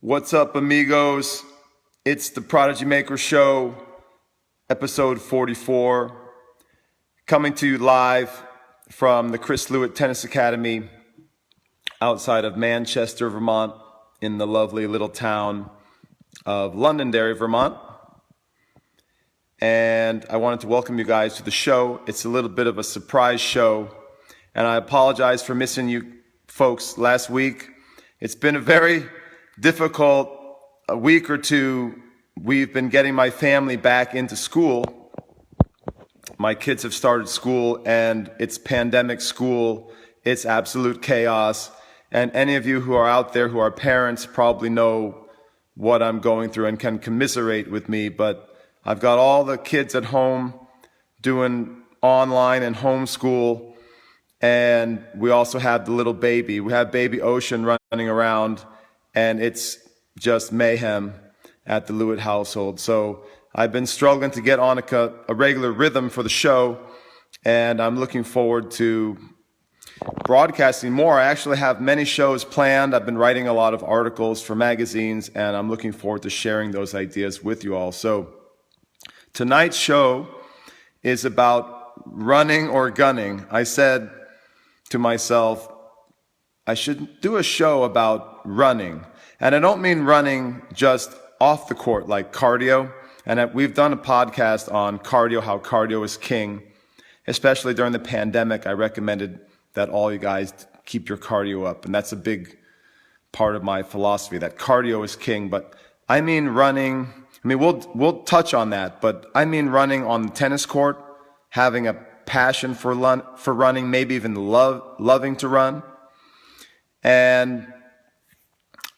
What's up, amigos? It's the Prodigy Maker Show, episode 44, coming to you live from the Lewit Tennis Academy outside of Manchester, Vermont, in the lovely little town of Londonderry, Vermont. And I wanted to welcome you guys to the show. It's a little bit of a surprise show, and I apologize for missing you folks last week. It's been a very difficult week or two. We've been getting my family back into school. My kids have started school, and it's pandemic school. It's absolute chaos. And any of you who are out there who are parents probably know what I'm going through and can commiserate with me. But I've got all the kids at home doing online and homeschool. And we also have the little baby. We have baby Ocean running around, and it's just mayhem at the Lewit household. So I've been struggling to get on a regular rhythm for the show, and I'm looking forward to broadcasting more. I actually have many shows planned. I've been writing a lot of articles for magazines, and I'm looking forward to sharing those ideas with you all. So tonight's show is about running or gunning. I said to myself, I should do a show about running. And I don't mean running just off the court, like cardio. And we've done a podcast on cardio, how cardio is king. Especially during the pandemic, I recommended that all you guys keep your cardio up. And that's a big part of my philosophy, that cardio is king. But I mean running. I mean, we'll touch on that, but I mean running on the tennis court, having a passion for running, maybe even loving to run. And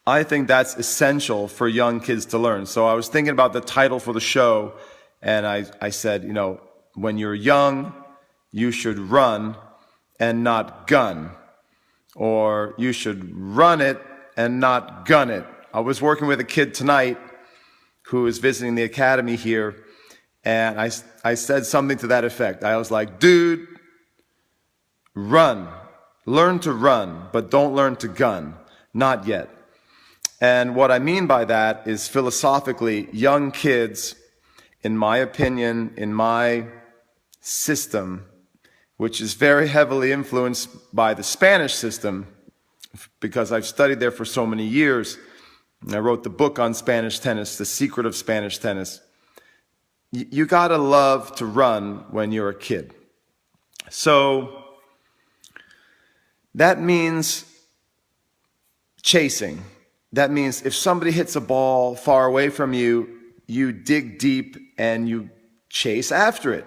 I think that's essential for young kids to learn. So I was thinking about the title for the show, and I said, when you're young, you should run and not gun. Or you should run it and not gun it. I was working with a kid tonight who is visiting the academy here, and I said something to that effect. I was like, dude, run. Learn to run, but don't learn to gun. Not yet. And what I mean by that is philosophically, young kids, in my opinion, in my system, which is very heavily influenced by the Spanish system, because I've studied there for so many years, and I wrote the book on Spanish tennis, The Secret of Spanish Tennis. You gotta love to run when you're a kid. So that means chasing. That means if somebody hits a ball far away from you, you dig deep and you chase after it.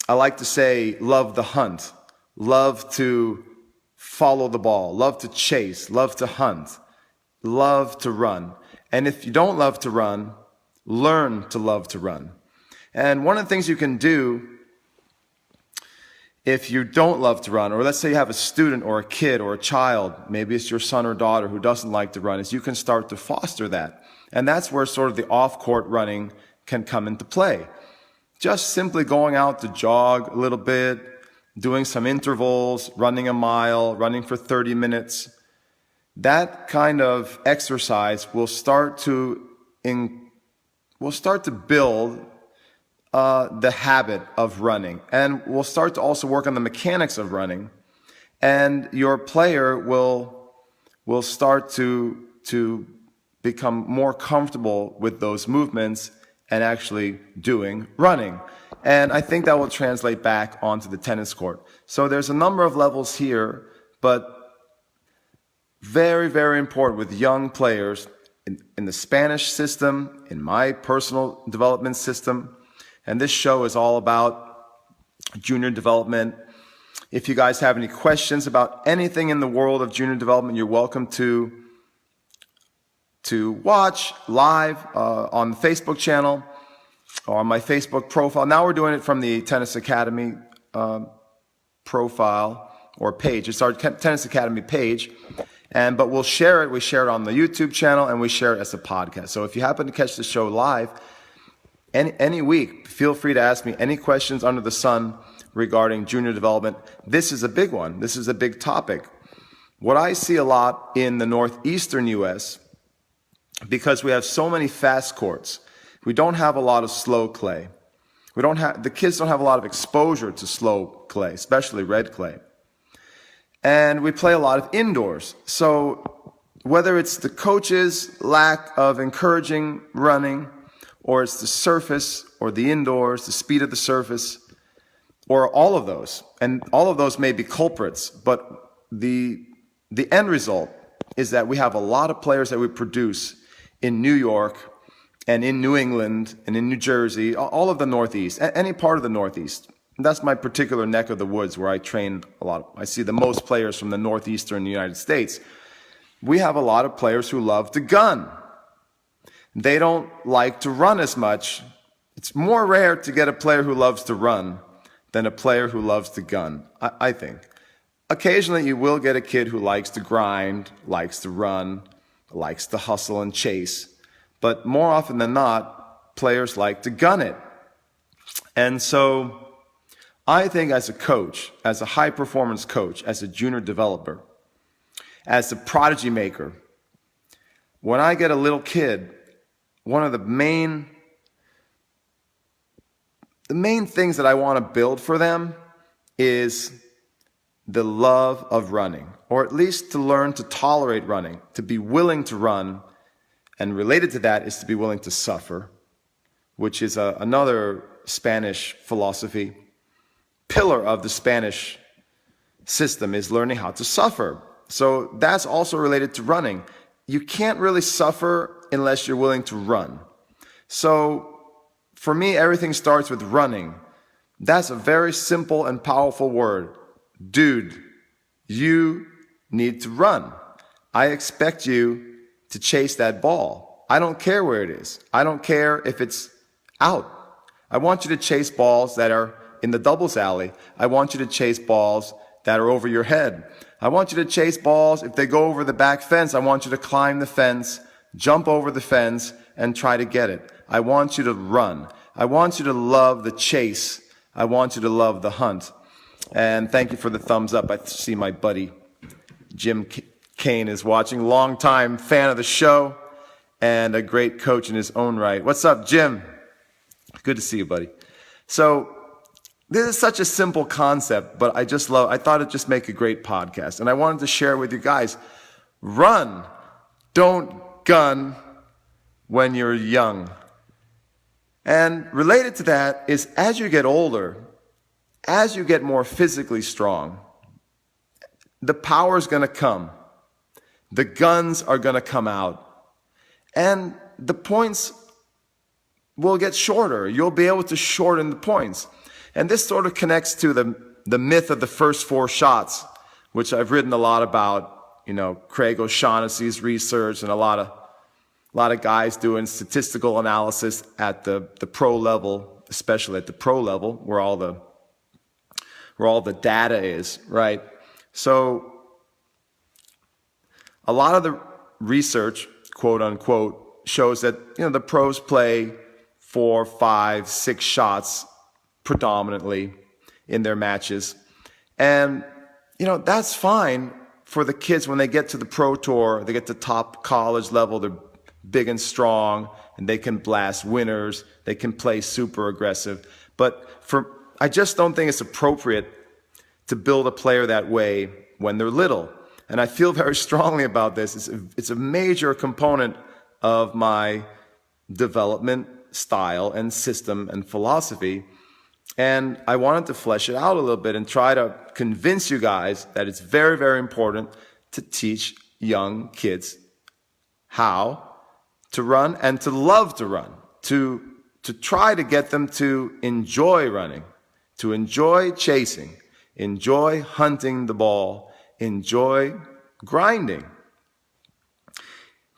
I like to say, love the hunt. Love to follow the ball. Love to chase. Love to hunt. Love to run. And if you don't love to run, learn to love to run. And one of the things you can do if you don't love to run, or let's say you have a student or a kid or a child, maybe it's your son or daughter who doesn't like to run, is you can start to foster that. And that's where sort of the off-court running can come into play. Just simply going out to jog a little bit, doing some intervals, running a mile, running for 30 minutes. That kind of exercise will start to build the habit of running, and we'll start to also work on the mechanics of running, and your player will start to become more comfortable with those movements and actually doing running. And I think that will translate back onto the tennis court. So there's a number of levels here, but very, very important with young players in the Spanish system, in my personal development system. And this show is all about junior development. If you guys have any questions about anything in the world of junior development, you're welcome to watch live on the Facebook channel or on my Facebook profile. Now we're doing it from the Tennis Academy profile or page. It's our Tennis Academy page. But we'll share it. We share it on the YouTube channel, and we share it as a podcast. So if you happen to catch the show live, any week, feel free to ask me any questions under the sun regarding junior development. This is a big one. This is a big topic. What I see a lot in the Northeastern US because we have so many fast courts. We don't have a lot of slow clay. The kids don't have a lot of exposure to slow clay, especially red clay. And we play a lot of indoors. So whether it's the coach's lack of encouraging running, or it's the surface, or the indoors, the speed of the surface, or all of those, and all of those may be culprits, but the end result is that we have a lot of players that we produce in New York and in New England and in New Jersey, all of the Northeast, any part of the Northeast. That's my particular neck of the woods where I train a lot. I see the most players from the Northeastern United States. We have a lot of players who love to gun. They don't like to run as much. It's more rare to get a player who loves to run than a player who loves to gun, I think. Occasionally you will get a kid who likes to grind, likes to run, likes to hustle and chase. But more often than not, players like to gun it. And so I think as a coach, as a high performance coach, as a junior developer, as a prodigy maker, when I get a little kid, one of the main things that I want to build for them is the love of running, or at least to learn to tolerate running, to be willing to run. And related to that is to be willing to suffer, which is another Spanish philosophy. Pillar of the Spanish system is learning how to suffer. So that's also related to running. You can't really suffer unless you're willing to run. So for me, everything starts with running. That's a very simple and powerful word. Dude, you need to run. I expect you to chase that ball. I don't care where it is. I don't care if it's out. I want you to chase balls that are in the doubles alley. I want you to chase balls that are over your head. I want you to chase balls. If they go over the back fence, I want you to climb the fence, jump over the fence, and try to get it. I want you to run. I want you to love the chase. I want you to love the hunt. And thank you for the thumbs up. I see my buddy Jim Kane is watching. Longtime fan of the show and a great coach in his own right. What's up, Jim? Good to see you, buddy. So this is such a simple concept, but I thought it'd just make a great podcast. And I wanted to share with you guys. Run. Don't gun when you're young. And related to that is as you get older, as you get more physically strong, the power is going to come. The guns are going to come out. And the points will get shorter. You'll be able to shorten the points. And this sort of connects to the myth of the first 4 shots, which I've written a lot about, Craig O'Shaughnessy's research and a lot of guys doing statistical analysis at the pro level, especially at the pro level, where all the data is, right? So a lot of the research, quote unquote, shows that, the pros play 4, 5, 6 shots predominantly in their matches. And, that's fine for the kids when they get to the pro tour, they get to top college level, they're big and strong, and they can blast winners, they can play super aggressive. But I just don't think it's appropriate to build a player that way when they're little. And I feel very strongly about this. It's a major component of my development style and system and philosophy. And I wanted to flesh it out a little bit and try to convince you guys that it's very, very important to teach young kids how to run and to love to run, to try to get them to enjoy running, to enjoy chasing, enjoy hunting the ball, enjoy grinding.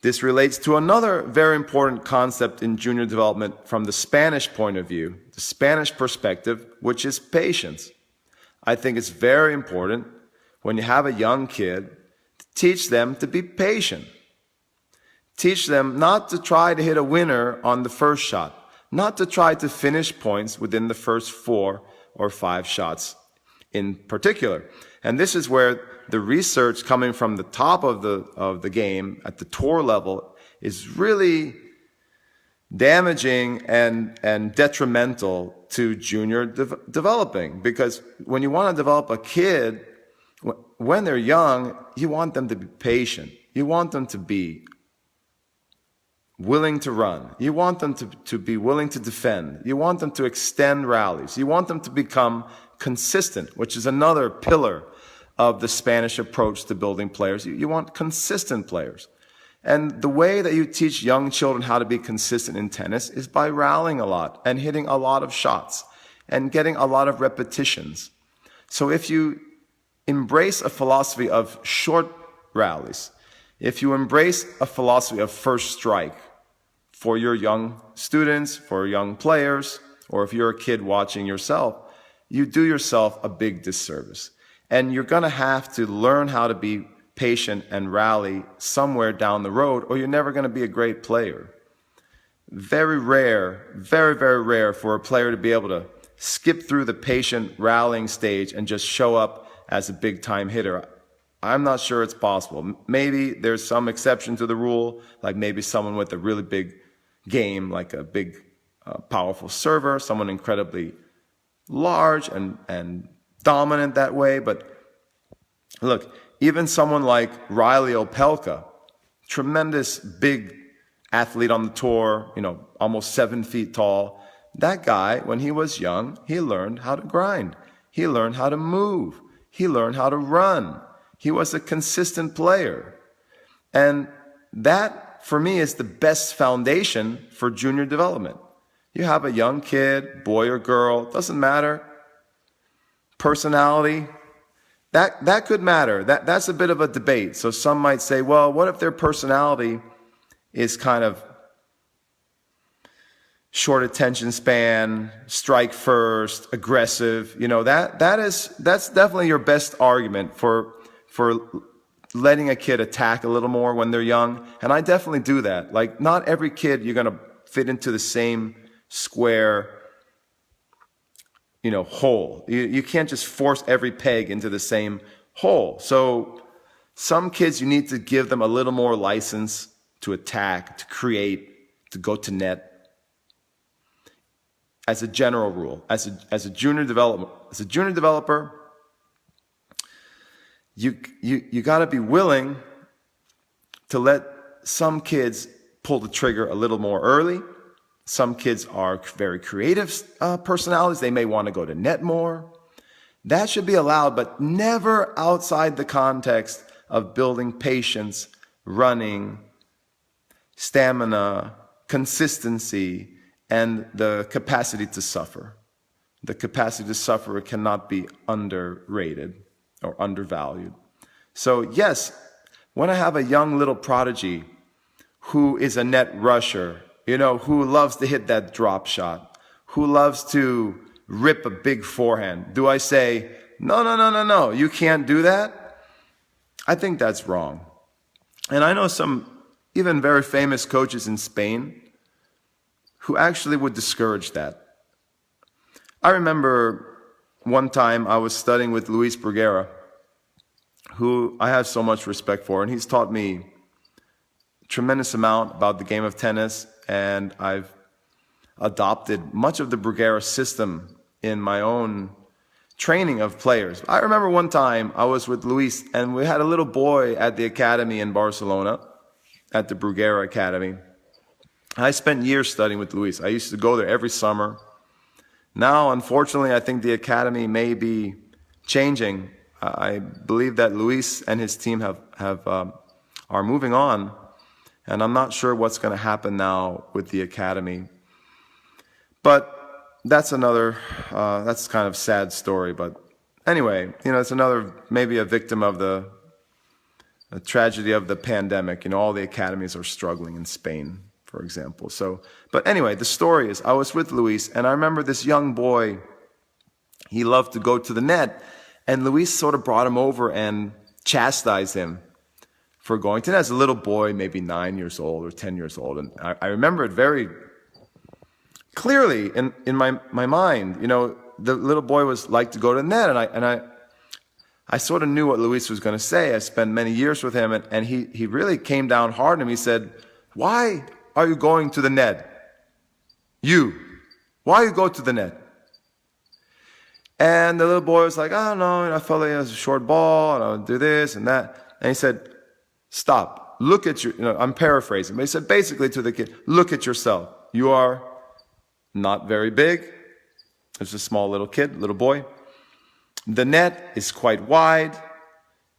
This relates to another very important concept in junior development from the Spanish point of view, the Spanish perspective, which is patience. I think it's very important when you have a young kid to teach them to be patient. Teach them not to try to hit a winner on the first shot, not to try to finish points within the first 4 or 5 shots in particular. And this is where the research coming from the top of the game at the tour level is really damaging and detrimental to junior developing. Because when you want to develop a kid, when they're young, you want them to be patient. You want them to be willing to run. You want them to be willing to defend. You want them to extend rallies. You want them to become consistent, which is another pillar of the Spanish approach to building players. You want consistent players. And the way that you teach young children how to be consistent in tennis is by rallying a lot and hitting a lot of shots and getting a lot of repetitions. So if you embrace a philosophy of short rallies, if you embrace a philosophy of first strike for your young students, for young players, or if you're a kid watching yourself, you do yourself a big disservice. And you're going to have to learn how to be patient and rally somewhere down the road, or you're never going to be a great player. Very rare, very, very rare for a player to be able to skip through the patient rallying stage and just show up as a big-time hitter. I'm not sure it's possible. Maybe there's some exception to the rule, like maybe someone with a really big game, like a big, powerful server, someone incredibly large and dominant that way. But look, even someone like Riley Opelka, tremendous big athlete on the tour, almost 7 feet tall. That guy, when he was young, he learned how to grind. He learned how to move. He learned how to run. He was a consistent player. And that, for me, is the best foundation for junior development. You have a young kid, boy or girl, doesn't matter. Personality, that could matter. That's a bit of a debate. So some might say, well, what if their personality is kind of short attention span, strike first, aggressive? That's definitely your best argument for letting a kid attack a little more when they're young. And I definitely do that. Like, not every kid you're going to fit into the same square, hole. You can't just force every peg into the same hole. So some kids, you need to give them a little more license to attack, to create, to go to net. As a general rule, as a junior developer, you got to be willing to let some kids pull the trigger a little more early. Some kids are very creative personalities. They may want to go to net more. That should be allowed, but never outside the context of building patience, running, stamina, consistency, and the capacity to suffer. The capacity to suffer cannot be underrated or undervalued. So yes, when I have a young little prodigy who is a net rusher, who loves to hit that drop shot, who loves to rip a big forehand, do I say, no, you can't do that? I think that's wrong. And I know some even very famous coaches in Spain who actually would discourage that. I remember one time I was studying with Lluis Bruguera, who I have so much respect for, and he's taught me a tremendous amount about the game of tennis, and I've adopted much of the Bruguera system in my own training of players. I remember one time I was with Luis, and we had a little boy at the academy in Barcelona, at the Bruguera Academy. I spent years studying with Luis. I used to go there every summer. Now, unfortunately, I think the academy may be changing. I believe that Luis and his team are moving on, and I'm not sure what's going to happen now with the academy. But that's another, that's kind of sad story. But anyway, it's another, maybe a victim of the tragedy of the pandemic. All the academies are struggling in Spain, for example. But anyway, the story is I was with Luis, and I remember this young boy, he loved to go to the net, and Luis sort of brought him over and chastised him for going to net. As a little boy, maybe 9 years old or 10 years old. And I remember it very clearly in my mind. The little boy was like to go to the net, and I sort of knew what Lluis was going to say. I spent many years with him, and he really came down hard on me. He said, "Why are you going to the net? Why you go to the net?" And the little boy was like, "I don't know, I felt like it was a short ball, and I'll do this and that." And he said, "Stop, look at I'm paraphrasing, but he said basically to the kid, look at yourself. You are not very big." It's a small little kid, little boy. "The net is quite wide.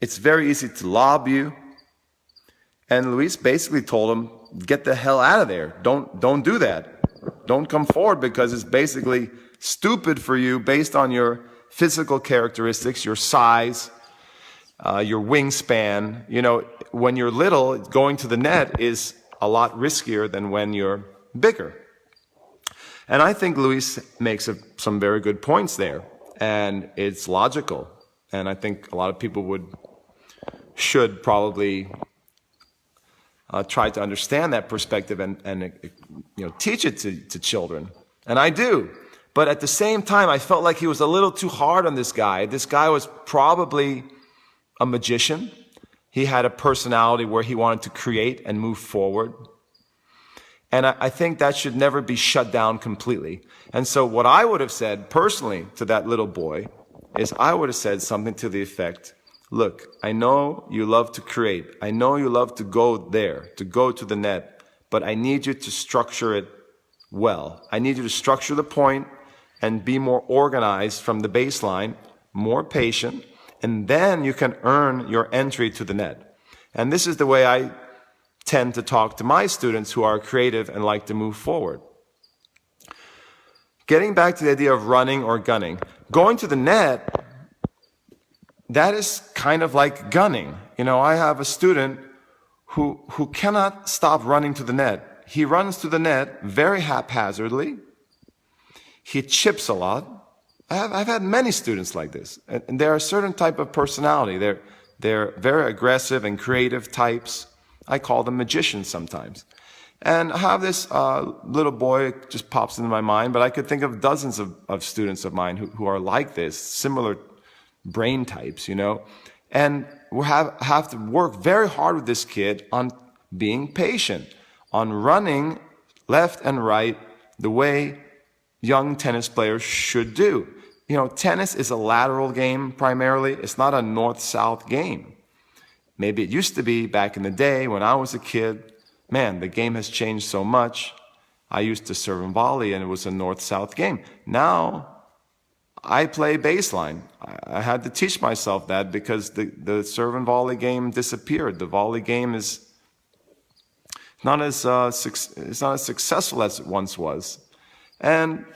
It's very easy to lob you." And Lluis basically told him, "Get the hell out of there. Don't do that. Don't come forward, because it's basically stupid for you based on your physical characteristics, your size, your wingspan. When you're little, going to the net is a lot riskier than when you're bigger." And I think Lluis makes some very good points there, and it's logical. And I think a lot of people should probably try to understand that perspective and teach it to children. And I do. But at the same time, I felt like he was a little too hard on this guy. This guy was probably a magician. He had a personality where he wanted to create and move forward. And I think that should never be shut down completely. And so what I would have said personally to that little boy is I would have said something to the effect, "Look, I know you love to create. I know you love to go there, to go to the net, but I need you to structure it well. I need you to structure the point and be more organized from the baseline, more patient, and then you can earn your entry to the net." And this is the way I tend to talk to my students who are creative and like to move forward. Getting back to the idea of running or gunning, going to the net, that is kind of like gunning. I have a student who cannot stop running to the net. He runs to the net very haphazardly. He chips a lot. I've had many students like this. And they're a certain type of personality. They're very aggressive and creative types. I call them magicians sometimes. And I have this little boy, just pops into my mind, but I could think of dozens of students of mine who are like this, similar brain types, And we have to work very hard with this kid on being patient, on running left and right the way young tennis players should do. Tennis is a lateral game primarily. It's not a north-south game. Maybe it used to be back in the day when I was a kid. Man, the game has changed so much. I used to serve and volley, and it was a north-south game. Now, I play baseline. I had to teach myself that because the serve and volley game disappeared. The volley game is not as successful as it once was. And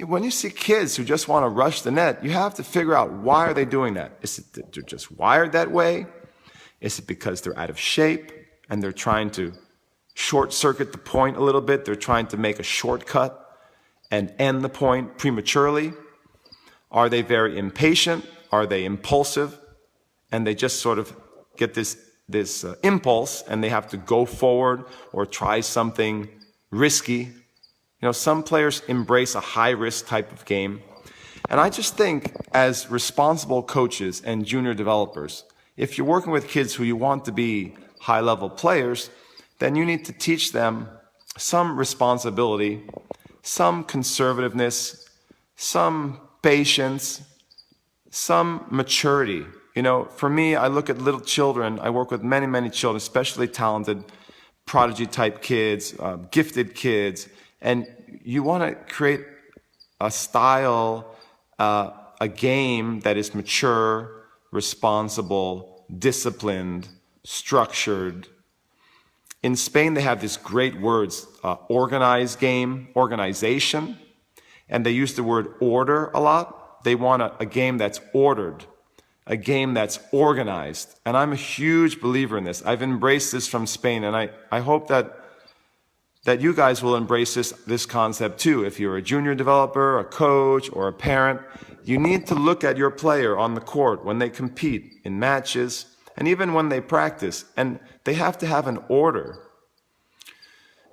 when you see kids who just want to rush the net, you have to figure out, why are they doing that? Is it that they're just wired that way? Is it because they're out of shape and they're trying to short circuit the point a little bit? They're trying to make a shortcut and end the point prematurely? Are they very impatient? Are they impulsive? And they just sort of get this impulse and they have to go forward or try something risky. Some players embrace a high-risk type of game. And I just think, as responsible coaches and junior developers, if you're working with kids who you want to be high-level players, then you need to teach them some responsibility, some conservativeness, some patience, some maturity. For me, I look at little children. I work with many, many children, especially talented, prodigy-type kids, gifted kids. And you want to create a style, a game that is mature, responsible, disciplined, structured. In Spain, they have these great words, organized game, organization, and they use the word order a lot. They want a game that's ordered, a game that's organized. And I'm a huge believer in this. I've embraced this from Spain, and I hope that you guys will embrace this concept too. If you're a junior developer, a coach, or a parent, you need to look at your player on the court when they compete in matches and even when they practice, and they have to have an order.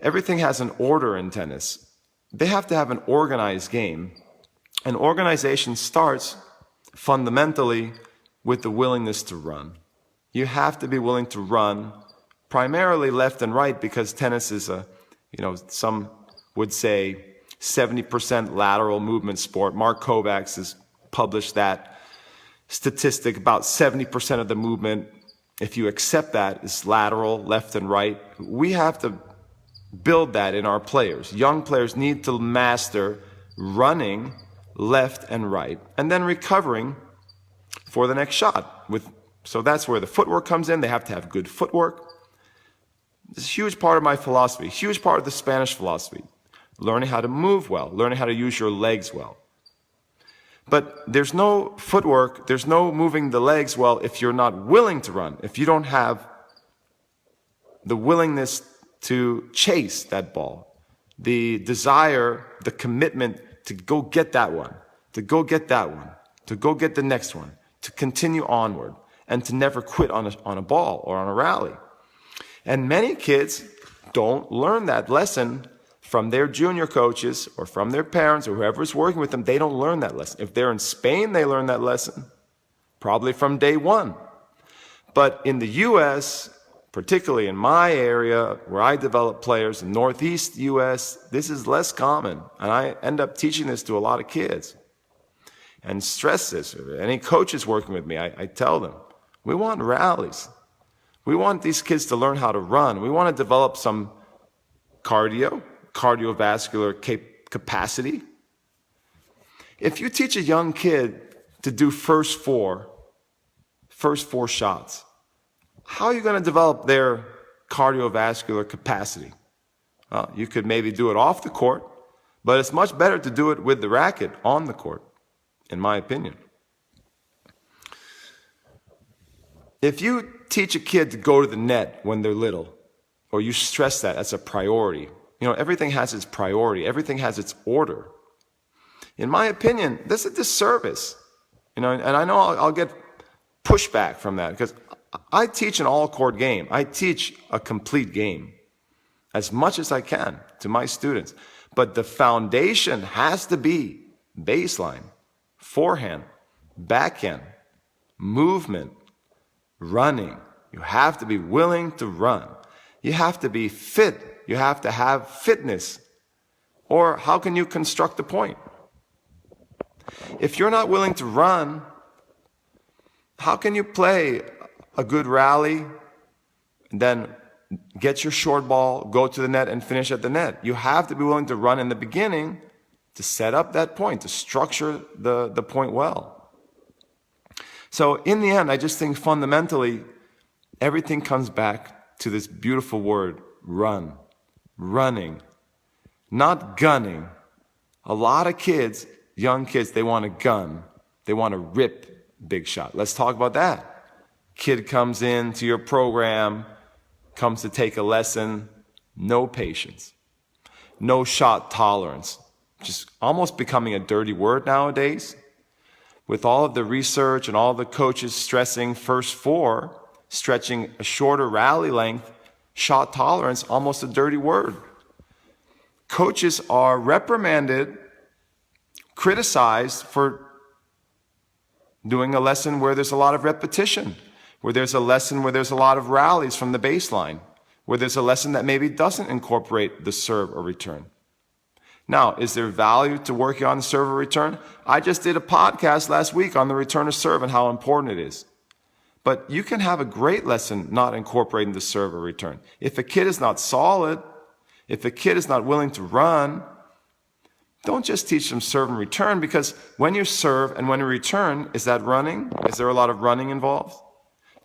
Everything has an order in tennis. They have to have an organized game. And organization starts fundamentally with the willingness to run. You have to be willing to run primarily left and right, because tennis is some would say 70% lateral movement sport. Mark Kovacs has published that statistic. About 70% of the movement, if you accept that, is lateral, left and right. We have to build that in our players. Young players need to master running left and right, and then recovering for the next shot. So that's where the footwork comes in. They have to have good footwork. It's a huge part of my philosophy, huge part of the Spanish philosophy. Learning how to move well, learning how to use your legs well. But there's no footwork, there's no moving the legs well if you're not willing to run, if you don't have the willingness to chase that ball, the desire, the commitment to go get that one, to go get that one, to go get the next one, to continue onward, and to never quit on a ball or on a rally. And many kids don't learn that lesson from their junior coaches or from their parents or whoever's working with them. They don't learn that lesson. If they're in Spain, they learn that lesson, probably from day one. But in the US, particularly in my area where I develop players, in Northeast US, this is less common. And I end up teaching this to a lot of kids and stress this. Any coaches working with me, I tell them, we want rallies. We want these kids to learn how to run. We want to develop some cardiovascular capacity. If you teach a young kid to do first four shots, how are you going to develop their cardiovascular capacity? Well, you could maybe do it off the court, but it's much better to do it with the racket on the court, in my opinion. If you teach a kid to go to the net when they're little, or you stress that as a priority, everything has its priority, everything has its order. In my opinion, that's a disservice. And I know I'll get pushback from that, because I teach an all-court game. I teach a complete game as much as I can to my students. But the foundation has to be baseline, forehand, backhand, movement, running. You have to be willing to run. You have to be fit. You have to have fitness. Or how can you construct a point? If you're not willing to run, how can you play a good rally and then get your short ball, go to the net, and finish at the net? You have to be willing to run in the beginning to set up that point, to structure the point well. So in the end, I just think fundamentally, everything comes back to this beautiful word, run. Running, not gunning. A lot of kids, young kids, they want to gun. They want to rip big shot. Let's talk about that. Kid comes into your program, comes to take a lesson, no patience, no shot tolerance, just almost becoming a dirty word nowadays. With all of the research and all the coaches stressing first four, stretching a shorter rally length, shot tolerance, almost a dirty word. Coaches are reprimanded, criticized for doing a lesson where there's a lot of repetition, where there's a lesson where there's a lot of rallies from the baseline, where there's a lesson that maybe doesn't incorporate the serve or return. Now, is there value to working on the serve or return? I just did a podcast last week on the return of serve and how important it is. But you can have a great lesson not incorporating the serve or return. If a kid is not solid, if a kid is not willing to run, don't just teach them serve and return, because when you serve and when you return, is that running? Is there a lot of running involved?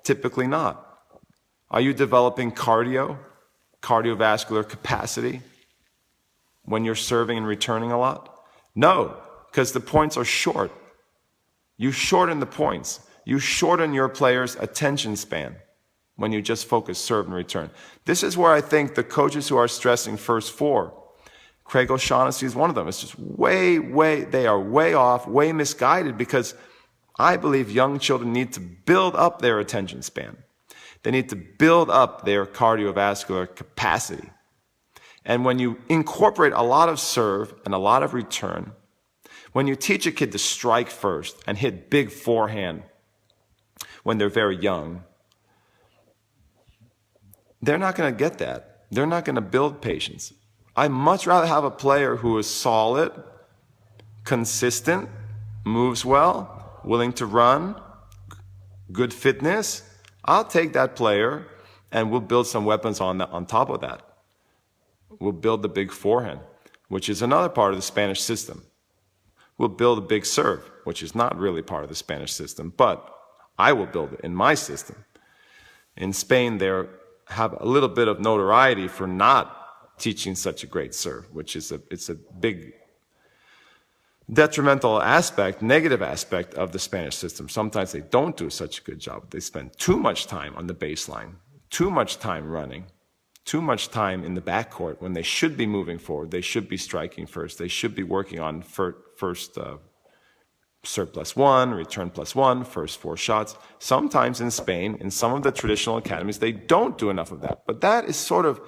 Typically not. Are you developing cardiovascular capacity when you're serving and returning a lot? No, because the points are short. You shorten the points. You shorten your player's attention span when you just focus serve and return. This is where I think the coaches who are stressing first four, Craig O'Shaughnessy is one of them. It's just they are way off, way misguided, because I believe young children need to build up their attention span. They need to build up their cardiovascular capacity. And when you incorporate a lot of serve and a lot of return, when you teach a kid to strike first and hit big forehand when they're very young, they're not going to get that. They're not going to build patience. I'd much rather have a player who is solid, consistent, moves well, willing to run, good fitness. I'll take that player and we'll build some weapons on top of that. We'll build the big forehand, which is another part of the Spanish system. We'll build a big serve, which is not really part of the Spanish system, but I will build it in my system. In Spain, they have a little bit of notoriety for not teaching such a great serve, which is it's a big detrimental aspect, negative aspect of the Spanish system. Sometimes they don't do such a good job. They spend too much time on the baseline, too much time running, too much time in the backcourt when they should be moving forward. They should be striking first. They should be working on first serve +1, return +1, first 4 shots. Sometimes in Spain, in some of the traditional academies, they don't do enough of that. But that is sort of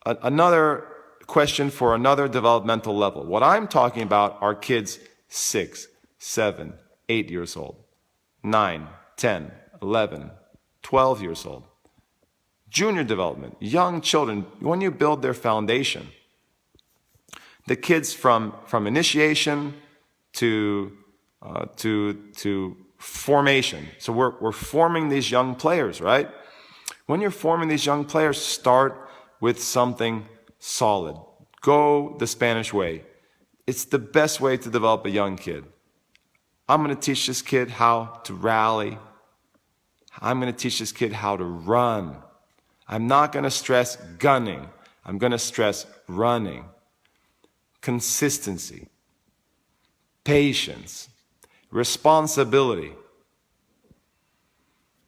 another question for another developmental level. What I'm talking about are kids 6, 7, 8 years old, 9, 10, 11, 12 years old. Junior development, young children, when you build their foundation, the kids from initiation to formation. So we're forming these young players, right? When you're forming these young players, start with something solid. Go the Spanish way. It's the best way to develop a young kid. I'm going to teach this kid how to rally. I'm going to teach this kid how to run. I'm not going to stress gunning. I'm going to stress running. Consistency. Patience. Responsibility.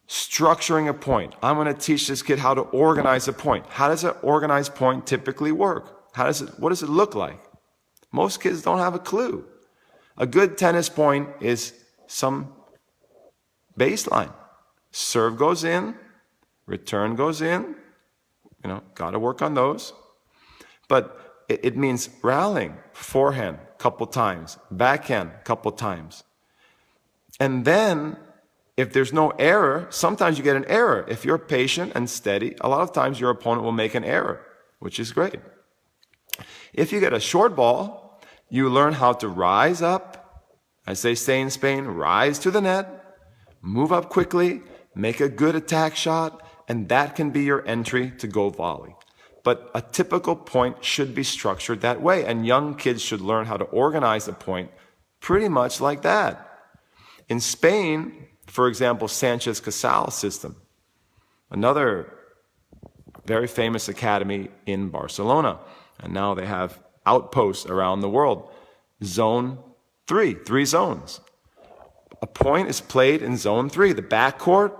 Structuring a point. I'm going to teach this kid how to organize a point. How does an organized point typically work? What does it look like? Most kids don't have a clue. A good tennis point is some baseline. Serve goes in, return goes in. Got to work on those. But it means rallying, forehand, couple times, backhand, couple times. And then, if there's no error, sometimes you get an error. If you're patient and steady, a lot of times your opponent will make an error, which is great. If you get a short ball, you learn how to rise up, as they say in Spain, rise to the net, move up quickly, make a good attack shot, and that can be your entry to go volley. But a typical point should be structured that way, and young kids should learn how to organize a point pretty much like that. In Spain, for example, Sanchez-Casal system, another very famous academy in Barcelona, and now they have outposts around the world. Zone 3 zones. A point is played in zone 3, the backcourt.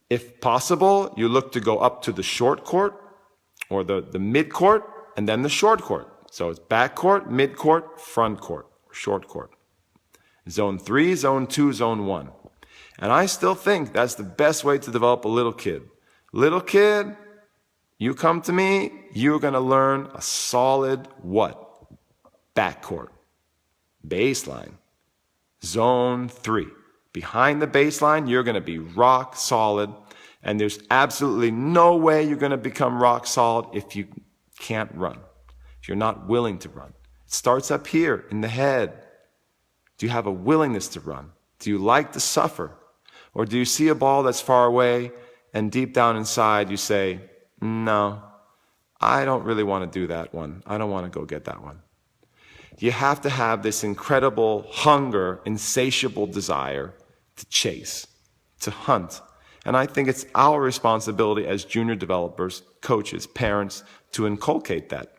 If possible, you look to go up to the short court or the mid-court and then the short court. So it's backcourt, mid-court, front court, short court. Zone 3, zone 2, zone 1. And I still think that's the best way to develop a little kid. Little kid, you come to me, you're going to learn a solid what? Backcourt. Baseline. Zone 3. Behind the baseline, you're going to be rock solid. And there's absolutely no way you're going to become rock solid if you can't run. If you're not willing to run. It starts up here in the head. Do you have a willingness to run? Do you like to suffer? Or do you see a ball that's far away and deep down inside you say, no, I don't really want to do that one. I don't want to go get that one. You have to have this incredible hunger, insatiable desire to chase, to hunt. And I think it's our responsibility as junior developers, coaches, parents, to inculcate that,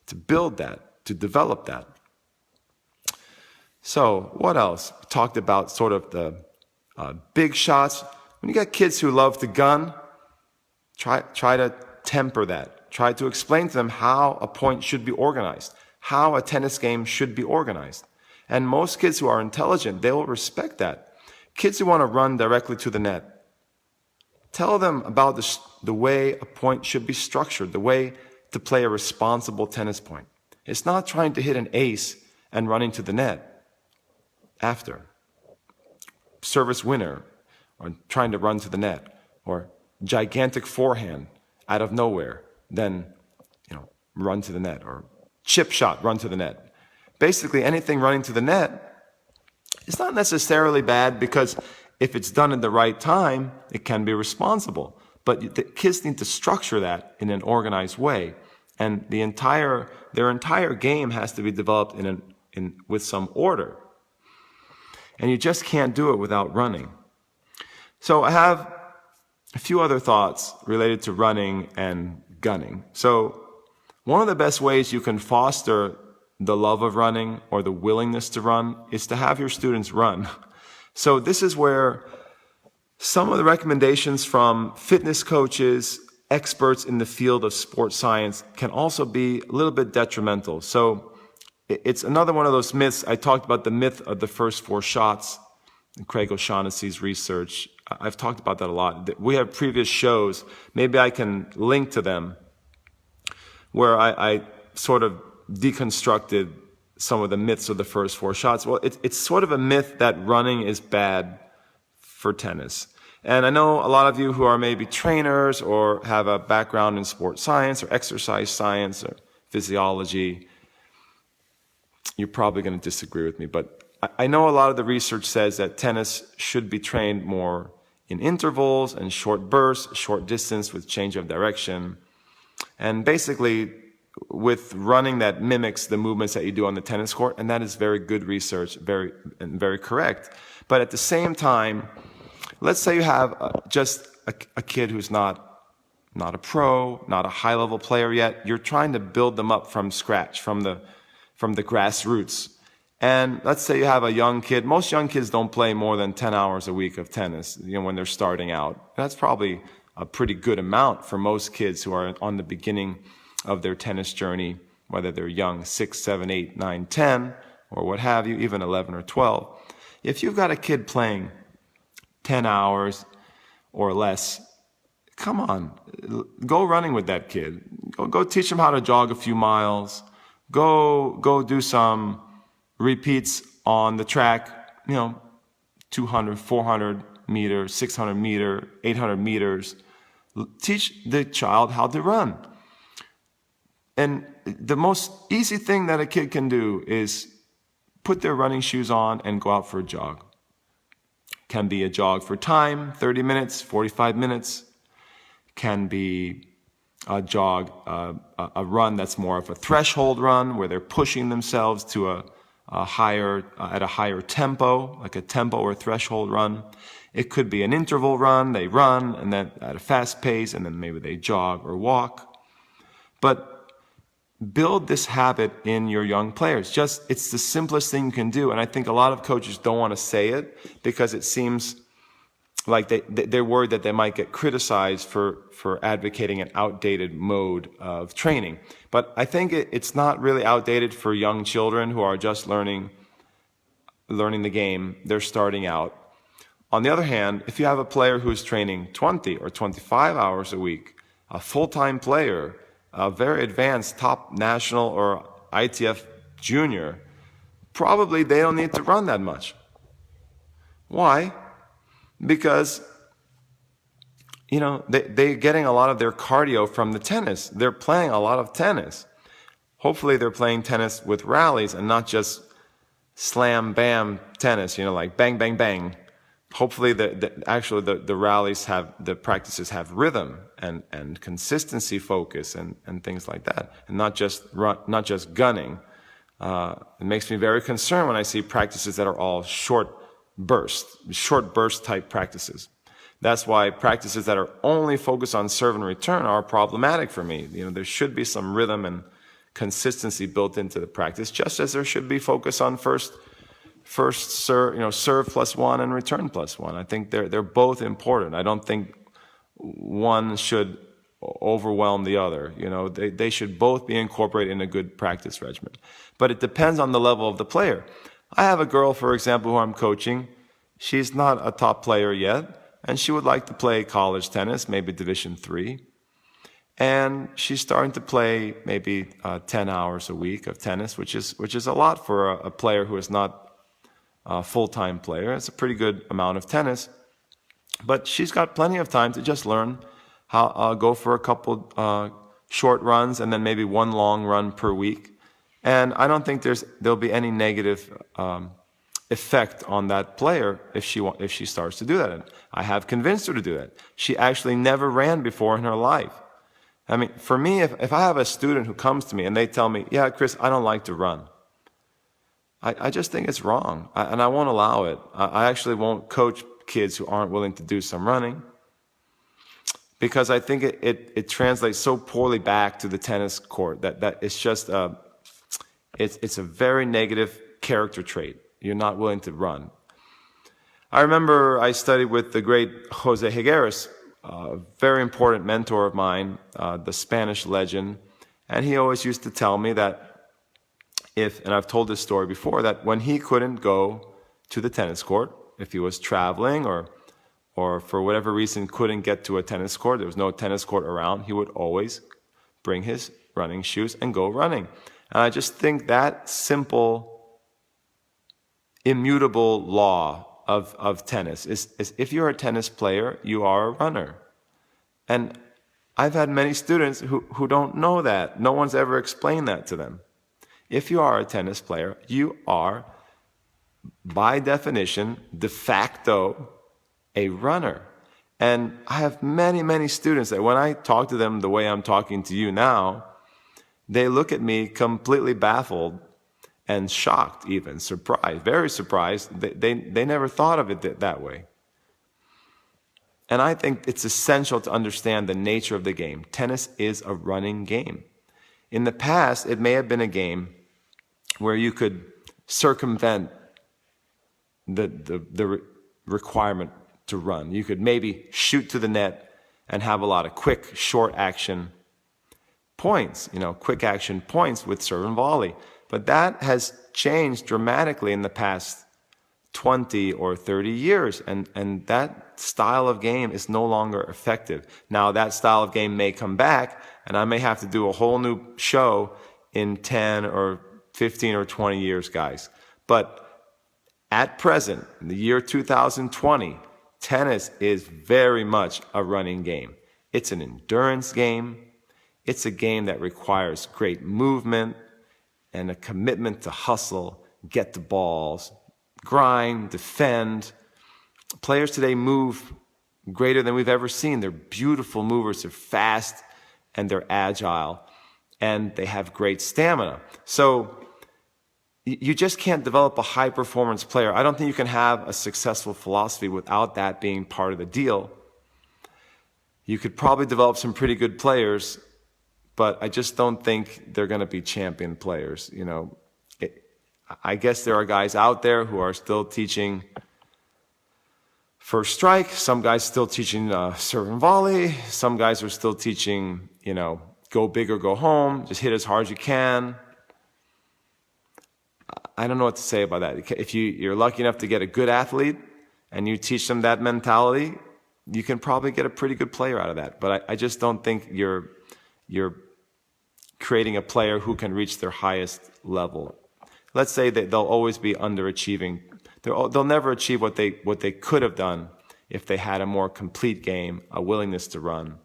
to build that, to develop that. So what else? We talked about sort of the big shots. When you got kids who love to gun, try to temper that. Try to explain to them how a point should be organized, how a tennis game should be organized. And most kids who are intelligent, they will respect that. Kids who want to run directly to the net, tell them about the way a point should be structured, the way to play a responsible tennis point. It's not trying to hit an ace and running to the net after. service winner, or trying to run to the net, or gigantic forehand out of nowhere, then run to the net, or chip shot, run to the net. Basically, anything running to the net is not necessarily bad, because if it's done at the right time, it can be responsible. But the kids need to structure that in an organized way, and their entire game has to be developed with some order. And you just can't do it without running. So I have a few other thoughts related to running and gunning. So one of the best ways you can foster the love of running, or the willingness to run, is to have your students run. So this is where some of the recommendations from fitness coaches, experts in the field of sports science, can also be a little bit detrimental. So it's another one of those myths. I talked about the myth of the first 4 shots in Craig O'Shaughnessy's research. I've talked about that a lot. We have previous shows. Maybe I can link to them, where I sort of deconstructed some of the myths of the first 4 shots. Well, it's sort of a myth that running is bad for tennis. And I know a lot of you who are maybe trainers or have a background in sports science or exercise science or physiology, you're probably going to disagree with me. But I know a lot of the research says that tennis should be trained more in intervals and short bursts, short distance with change of direction. And basically, with running that mimics the movements that you do on the tennis court, and that is very good research, very correct. But at the same time, let's say you have just a kid who's not a pro, not a high-level player yet. You're trying to build them up from scratch, from the grassroots. And let's say you have a young kid. Most young kids don't play more than 10 hours a week of tennis, when they're starting out. That's probably a pretty good amount for most kids who are on the beginning of their tennis journey, whether they're young, 6, 7, 8, 9, 10, or what have you, even 11 or 12. If you've got a kid playing 10 hours or less, come on, go running with that kid. Go teach him how to jog a few miles. Go do some repeats on the track, 200, 400 meters, 600 meters, 800 meters. Teach the child how to run. And the most easy thing that a kid can do is put their running shoes on and go out for a jog. Can be a jog for time, 30 minutes, 45 minutes. Can be a jog, a run that's more of a threshold run, where they're pushing themselves to at a higher tempo, like a tempo or threshold run. It could be an interval run. They run and then at a fast pace, and then maybe they jog or walk. But build this habit in your young players. It's the simplest thing you can do. And I think a lot of coaches don't want to say it, because it seems like they're worried that they might get criticized for advocating an outdated mode of training. But I think it's not really outdated for young children who are just learning the game. They're starting out. On the other hand, if you have a player who's training 20 or 25 hours a week, a full-time player, a very advanced top national or ITF junior, probably they don't need to run that much. Why? Because, they're getting a lot of their cardio from the tennis. They're playing a lot of tennis. Hopefully they're playing tennis with rallies and not just slam, bam tennis, like bang, bang, bang. Hopefully the rallies the practices have rhythm and consistency focus and things like that, and not just gunning. It makes me very concerned when I see practices that are all short burst type practices. That's why practices that are only focused on serve and return are problematic for me. There should be some rhythm and consistency built into the practice, just as there should be focus on first serve, serve +1 and return +1. I think they're both important. I don't think one should overwhelm the other. They should both be incorporated in a good practice regimen. But it depends on the level of the player. I have a girl, for example, who I'm coaching. She's not a top player yet, and she would like to play college tennis, maybe Division III. And she's starting to play maybe 10 hours a week of tennis, which is a lot for a player who is not full-time player. It's a pretty good amount of tennis. But she's got plenty of time to just learn how go for a couple short runs and then maybe one long run per week. And I don't think there'll be any negative effect on that player if she starts to do that. And I have convinced her to do that. She actually never ran before in her life. I mean, for me, if I have a student who comes to me and they tell me, yeah, Chris, I don't like to run, I just think it's wrong, and I won't allow it. I actually won't coach kids who aren't willing to do some running, because I think it translates so poorly back to the tennis court that it's just it's a very negative character trait. You're not willing to run. I remember I studied with the great Jose Higueras, a very important mentor of mine, the Spanish legend, and he always used to tell me that and I've told this story before, that when he couldn't go to the tennis court, if he was traveling or for whatever reason couldn't get to a tennis court, there was no tennis court around, he would always bring his running shoes and go running. And I just think that simple, immutable law of tennis is if you're a tennis player, you are a runner. And I've had many students who don't know that. No one's ever explained that to them. If you are a tennis player, you are, by definition, de facto, a runner. And I have many, many students that when I talk to them the way I'm talking to you now, they look at me completely baffled and shocked, even surprised, very surprised. They never thought of it that way. And I think it's essential to understand the nature of the game. Tennis is a running game. In the past, it may have been a game where you could circumvent the requirement to run. You could maybe shoot to the net and have a lot of quick, short action points, quick action points with serve and volley. But that has changed dramatically in the past 20 or 30 years, and that style of game is no longer effective. Now, that style of game may come back, and I may have to do a whole new show in 10 or 15 or 20 years, guys. But at present, in the year 2020, tennis is very much a running game. It's an endurance game. It's a game that requires great movement and a commitment to hustle, get the balls, grind, defend. Players today move greater than we've ever seen. They're beautiful movers. They're fast and they're agile and they have great stamina. So you just can't develop a high-performance player. I don't think you can have a successful philosophy without that being part of the deal. You could probably develop some pretty good players, but I just don't think they're going to be champion players. I guess there are guys out there who are still teaching first strike. Some guys still teaching serve and volley. Some guys are still teaching, go big or go home. Just hit as hard as you can. I don't know what to say about that. If you're lucky enough to get a good athlete and you teach them that mentality, you can probably get a pretty good player out of that. But I just don't think you're creating a player who can reach their highest level. Let's say that they'll always be underachieving. They'll never achieve what they could have done if they had a more complete game, a willingness to run.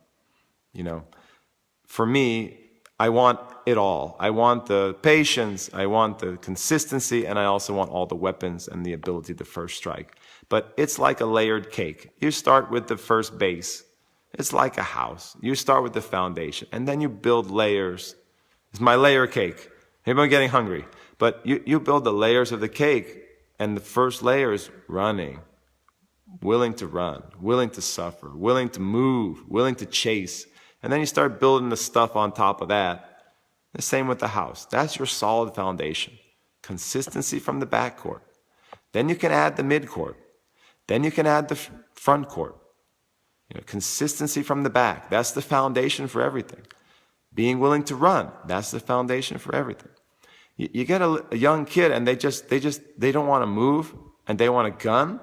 For me, I want it all. I want the patience, I want the consistency, and I also want all the weapons and the ability to first strike. But it's like a layered cake. You start with the first base. It's like a house. You start with the foundation, and then you build layers. It's my layer cake. Maybe I'm getting hungry. But you build the layers of the cake, and the first layer is running. Willing to run, willing to suffer, willing to move, willing to chase. And then you start building the stuff on top of that. The same with the house. That's your solid foundation. Consistency from the backcourt. Then you can add the midcourt. Then you can add the front court. Consistency from the back. That's the foundation for everything. Being willing to run. That's the foundation for everything. You get a young kid and they don't want to move and they want a gun.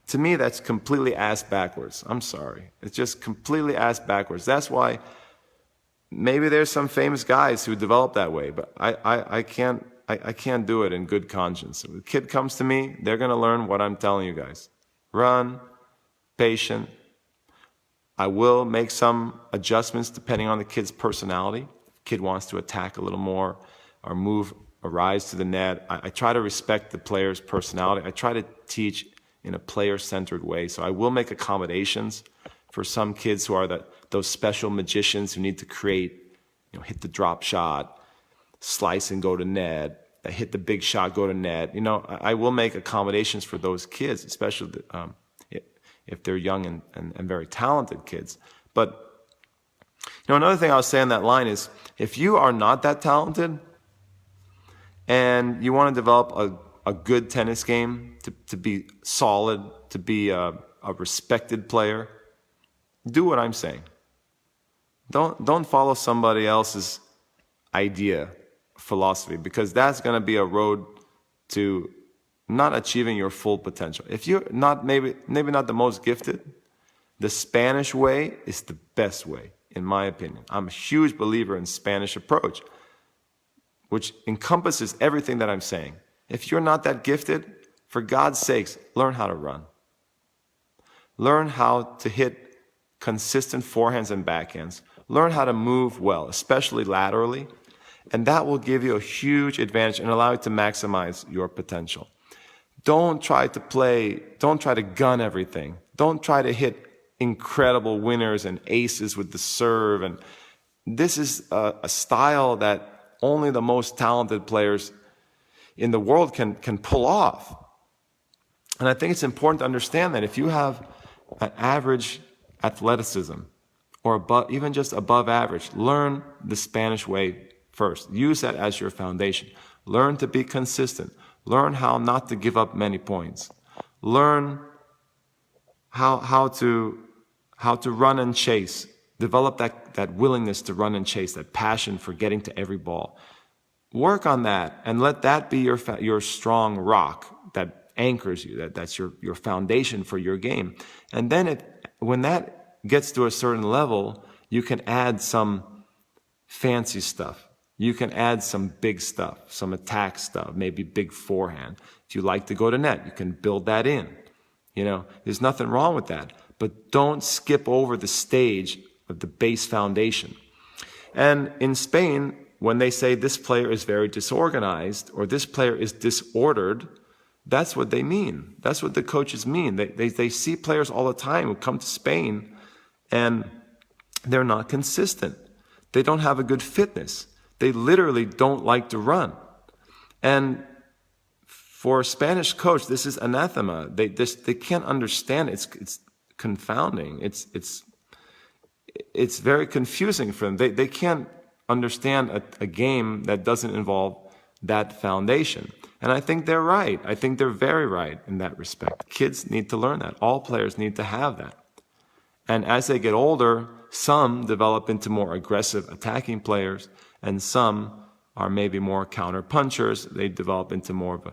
To me, that's completely ass backwards. I'm sorry. It's just completely ass backwards. That's why maybe there's some famous guys who develop that way, but I can't I can't do it in good conscience. If a kid comes to me, they're going to learn what I'm telling you guys. Run, patient. I will make some adjustments depending on the kid's personality. If the kid wants to attack a little more or move or rise to the net, I try to respect the player's personality. I try to teach in a player-centered way. So I will make accommodations for some kids who are those special magicians who need to create, hit the drop shot, slice and go to net, hit the big shot, go to net. I will make accommodations for those kids, especially if they're young and very talented kids. But another thing I was saying on that line is, if you are not that talented and you want to develop a good tennis game, to be solid, to be a respected player, do what I'm saying. Don't follow somebody else's idea, philosophy, because that's going to be a road to not achieving your full potential. If you're not maybe not the most gifted, the Spanish way is the best way, in my opinion. I'm a huge believer in Spanish approach, which encompasses everything that I'm saying. If you're not that gifted, for God's sakes, learn how to run. Learn how to hit consistent forehands and backhands. Learn how to move well, especially laterally. And that will give you a huge advantage and allow you to maximize your potential. Don't try to gun everything. Don't try to hit incredible winners and aces with the serve. And this is a style that only the most talented players in the world can pull off. And I think it's important to understand that if you have an average athleticism or even just above average, learn the Spanish way first. Use that as your foundation. Learn to be consistent. Learn how not to give up many points. Learn how to run and chase. Develop that willingness to run and chase, that passion for getting to every ball. Work on that and let that be your strong rock that anchors you. That's your foundation for your game. And then when that gets to a certain level, you can add some fancy stuff. You can add some big stuff, some attack stuff, maybe big forehand. If you like to go to net, you can build that in. There's nothing wrong with that. But don't skip over the stage of the base foundation. And in Spain, when they say this player is very disorganized or this player is disordered, that's what they mean. That's what the coaches mean. They see players all the time who come to Spain and they're not consistent. They don't have a good fitness. They literally don't like to run. And for a Spanish coach, this is anathema. They can't understand it. It's confounding. It's very confusing for them. They can't understand a game that doesn't involve that foundation. And I think they're right. I think they're very right in that respect. Kids need to learn that. All players need to have that. And as they get older, some develop into more aggressive attacking players, and some are maybe more counter punchers. They develop into more of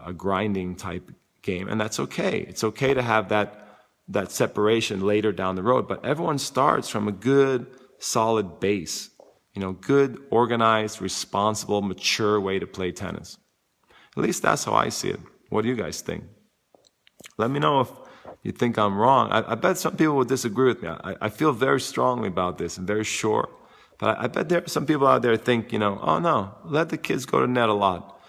a grinding type game, and that's okay. It's okay to have that separation later down the road, but everyone starts from a good, solid base. Good, organized, responsible, mature way to play tennis. At least that's how I see it. What do you guys think? Let me know if you think I'm wrong. I bet some people will disagree with me. I feel very strongly about this and very sure. But I bet there are some people out there think, oh no, let the kids go to net a lot.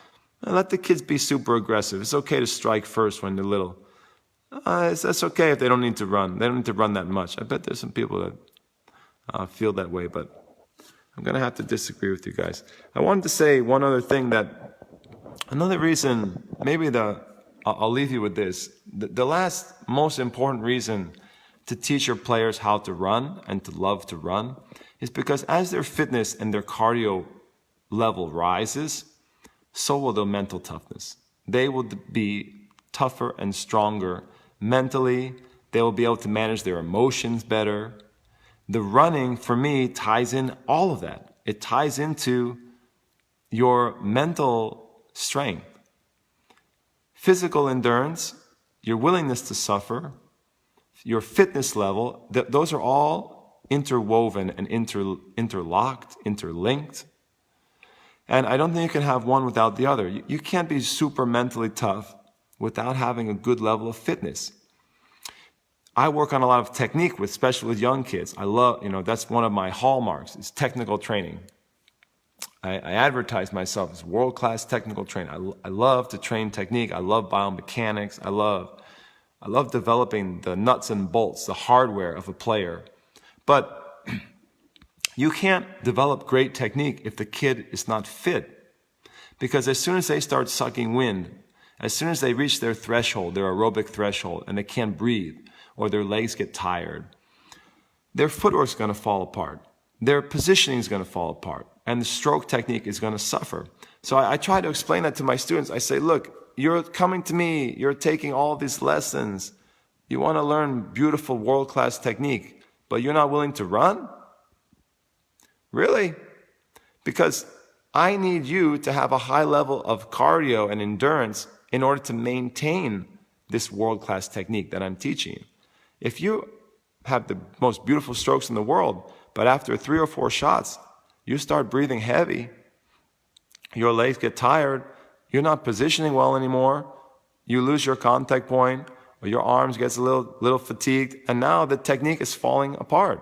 Let the kids be super aggressive. It's okay to strike first when they're little. That's okay if they don't need to run. They don't need to run that much. I bet there's some people that feel that way, but I'm going to have to disagree with you guys. I wanted to say one other thing, that another reason, I'll leave you with this. The last most important reason to teach your players how to run and to love to run is because as their fitness and their cardio level rises, so will their mental toughness. They will be tougher and stronger mentally. They will be able to manage their emotions better. The running, for me, ties in all of that. It ties into your mental strength, physical endurance, your willingness to suffer, your fitness level. Those are all interwoven and interlocked, interlinked. And I don't think you can have one without the other. You can't be super mentally tough without having a good level of fitness. I work on a lot of technique, especially with young kids. I love, that's one of my hallmarks, is technical training. I advertise myself as world-class technical trainer. I love to train technique. I love biomechanics. I love developing the nuts and bolts, the hardware of a player. But you can't develop great technique if the kid is not fit. Because as soon as they start sucking wind, as soon as they reach their threshold, their aerobic threshold, and they can't breathe, or their legs get tired, their footwork is going to fall apart. Their positioning is going to fall apart. And the stroke technique is going to suffer. So I try to explain that to my students. I say, look, you're coming to me, you're taking all these lessons. You want to learn beautiful world-class technique, but you're not willing to run? Really? Because I need you to have a high level of cardio and endurance in order to maintain this world-class technique that I'm teaching you. If you have the most beautiful strokes in the world, but after 3 or 4 shots, you start breathing heavy, your legs get tired, you're not positioning well anymore, you lose your contact point, or your arms gets a little fatigued, and now the technique is falling apart.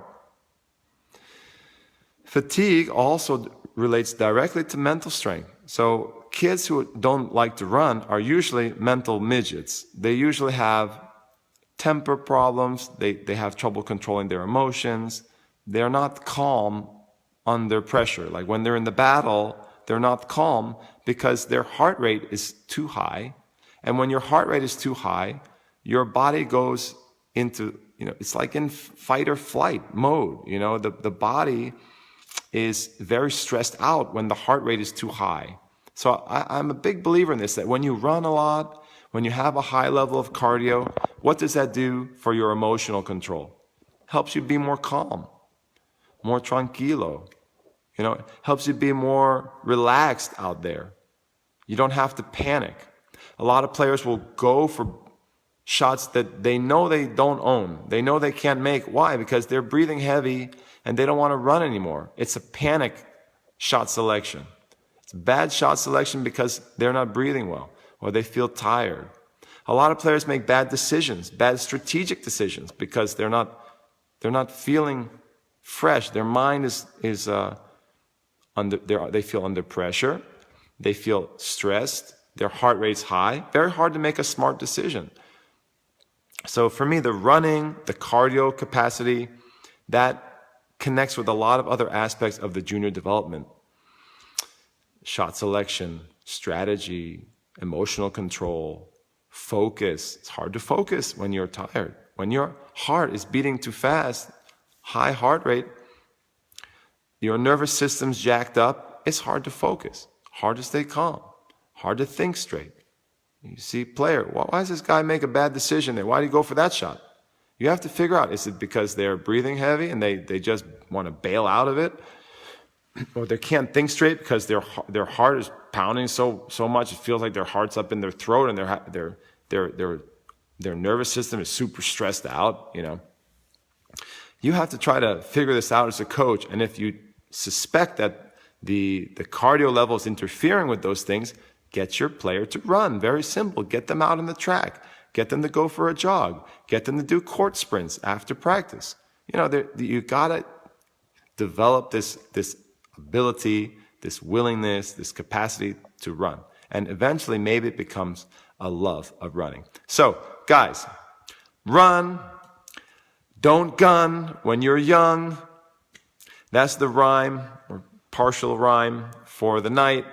Fatigue also relates directly to mental strength. So kids who don't like to run are usually mental midgets. They usually have temper problems, they have trouble controlling their emotions, they're not calm under pressure. Like when they're in the battle, they're not calm because their heart rate is too high. And when your heart rate is too high, your body goes into, it's like in fight or flight mode. The body is very stressed out when the heart rate is too high. So I'm a big believer in this, that when you run a lot, when you have a high level of cardio, what does that do for your emotional control? Helps you be more calm, more tranquilo. Helps you be more relaxed out there. You don't have to panic. A lot of players will go for shots that they know they don't own. They know they can't make. Why? Because they're breathing heavy and they don't want to run anymore. It's a panic shot selection. It's bad shot selection because they're not breathing well or they feel tired. A lot of players make bad decisions, bad strategic decisions because they're not feeling fresh. Their mind is they feel under pressure. They feel stressed. Their heart rate's high. Very hard to make a smart decision. So for me, the running, the cardio capacity, that connects with a lot of other aspects of the junior development. Shot selection, strategy, emotional control, focus. It's hard to focus when you're tired. When your heart is beating too fast, high heart rate, your nervous system's jacked up, it's hard to focus, hard to stay calm, hard to think straight. You see, player, why does this guy make a bad decision there? Why do you go for that shot? You have to figure out, is it because they're breathing heavy and they just want to bail out of it? Or they can't think straight because their heart is pounding so much it feels like their heart's up in their throat and their nervous system is super stressed out, You have to try to figure this out as a coach, and if you suspect that the cardio level is interfering with those things, get your player to run. Very simple. Get them out on the track. Get them to go for a jog. Get them to do court sprints after practice. You gotta develop this ability, this willingness, this capacity to run. And eventually maybe it becomes a love of running. So, guys, run. Don't gun when you're young. That's the rhyme, or partial rhyme for the night.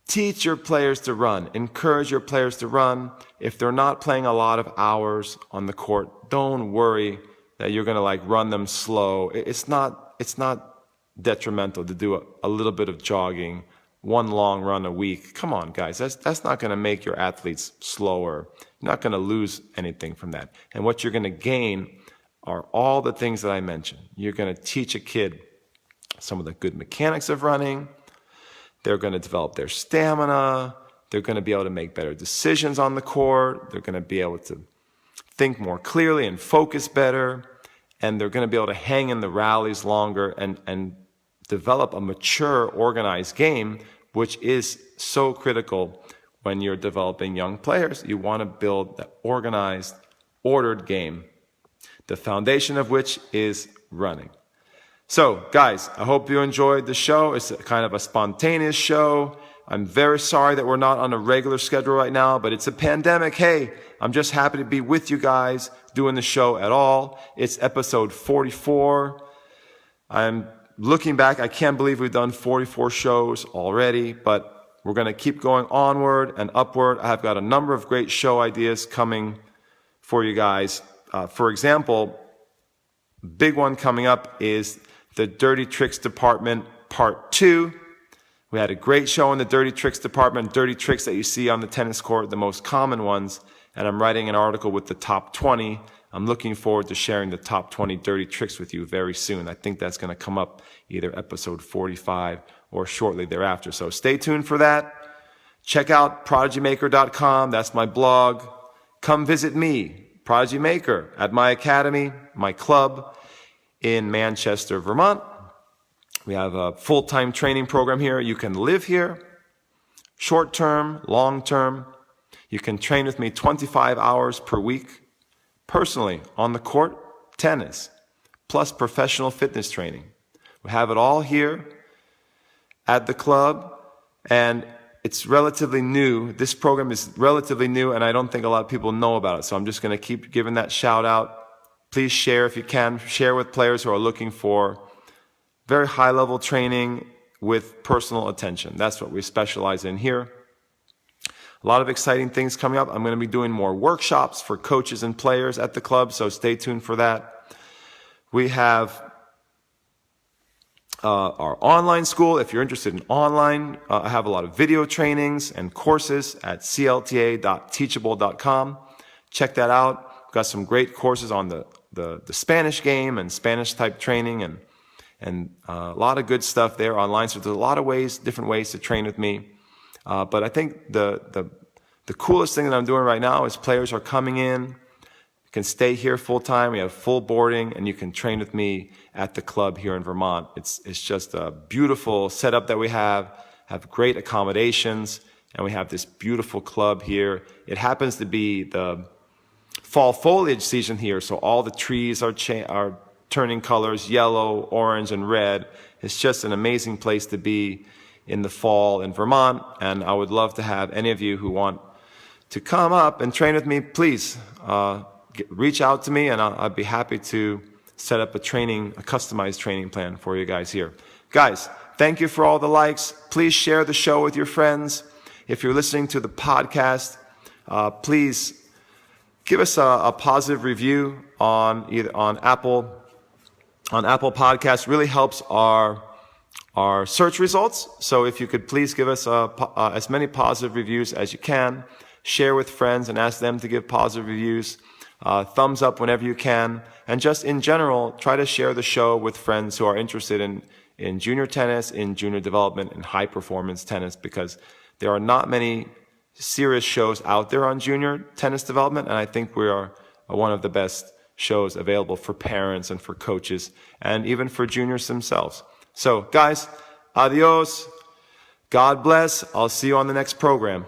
Teach your players to run. Encourage your players to run. If they're not playing a lot of hours on the court, don't worry that you're going to run them slow. It's not detrimental to do a little bit of jogging, one long run a week. Come on, guys. That's not going to make your athletes slower. You're not going to lose anything from that. And what you're going to gain are all the things that I mentioned. You're going to teach a kid some of the good mechanics of running. They're going to develop their stamina. They're going to be able to make better decisions on the court. They're going to be able to think more clearly and focus better. And they're going to be able to hang in the rallies longer and develop a mature, organized game, which is so critical when you're developing young players. You want to build that organized, ordered game, the foundation of which is running. So, guys, I hope you enjoyed the show. It's kind of a spontaneous show. I'm very sorry that we're not on a regular schedule right now, but it's a pandemic. Hey, I'm just happy to be with you guys doing the show at all. It's episode 44. I'm looking back, I can't believe we've done 44 shows already, but we're going to keep going onward and upward. I've got a number of great show ideas coming for you guys. For example, big one coming up is the Dirty Tricks Department Part 2. We had a great show in the Dirty Tricks Department, dirty tricks that you see on the tennis court, the most common ones, and I'm writing an article with the top 20. I'm looking forward to sharing the top 20 dirty tricks with you very soon. I think that's going to come up either episode 45 or shortly thereafter. So stay tuned for that. Check out prodigymaker.com. That's my blog. Come visit me, Prodigy Maker, at my academy, my club in Manchester, Vermont. We have a full-time training program here. You can live here, short-term, long-term. You can train with me 25 hours per week. Personally, on the court, tennis, plus professional fitness training. We have it all here at the club, and it's relatively new. This program is relatively new, and I don't think a lot of people know about it, so I'm just going to keep giving that shout out. Please share if you can. Share with players who are looking for very high-level training with personal attention. That's what we specialize in here. A lot of exciting things coming up. I'm going to be doing more workshops for coaches and players at the club, so stay tuned for that. We have our online school. If you're interested in online, I have a lot of video trainings and courses at clta.teachable.com. Check that out. We've got some great courses on the Spanish game and Spanish type training and a lot of good stuff there online. So there's a lot of ways, different ways to train with me. But I think the coolest thing that I'm doing right now is players are coming in. You can stay here full time. We have full boarding, and you can train with me at the club here in Vermont. It's just a beautiful setup that we have great accommodations, and we have this beautiful club here. It happens to be the fall foliage season here, so all the trees are turning colors, yellow, orange, and red. It's just an amazing place to be in the fall in Vermont, and I would love to have any of you who want to come up and train with me. Please reach out to me, and I'd be happy to set up a customized training plan for you guys here. Guys, thank you for all the likes. Please share the show with your friends. If you're listening to the podcast, please give us a positive review on Apple Podcasts. Really helps our search results. So if you could please give us as many positive reviews as you can. Share with friends and ask them to give positive reviews. Thumbs up whenever you can. And just in general, try to share the show with friends who are interested in junior tennis, in junior development, in high performance tennis, because there are not many serious shows out there on junior tennis development. And I think we are one of the best shows available for parents and for coaches and even for juniors themselves. So guys, adios. God bless. I'll see you on the next program.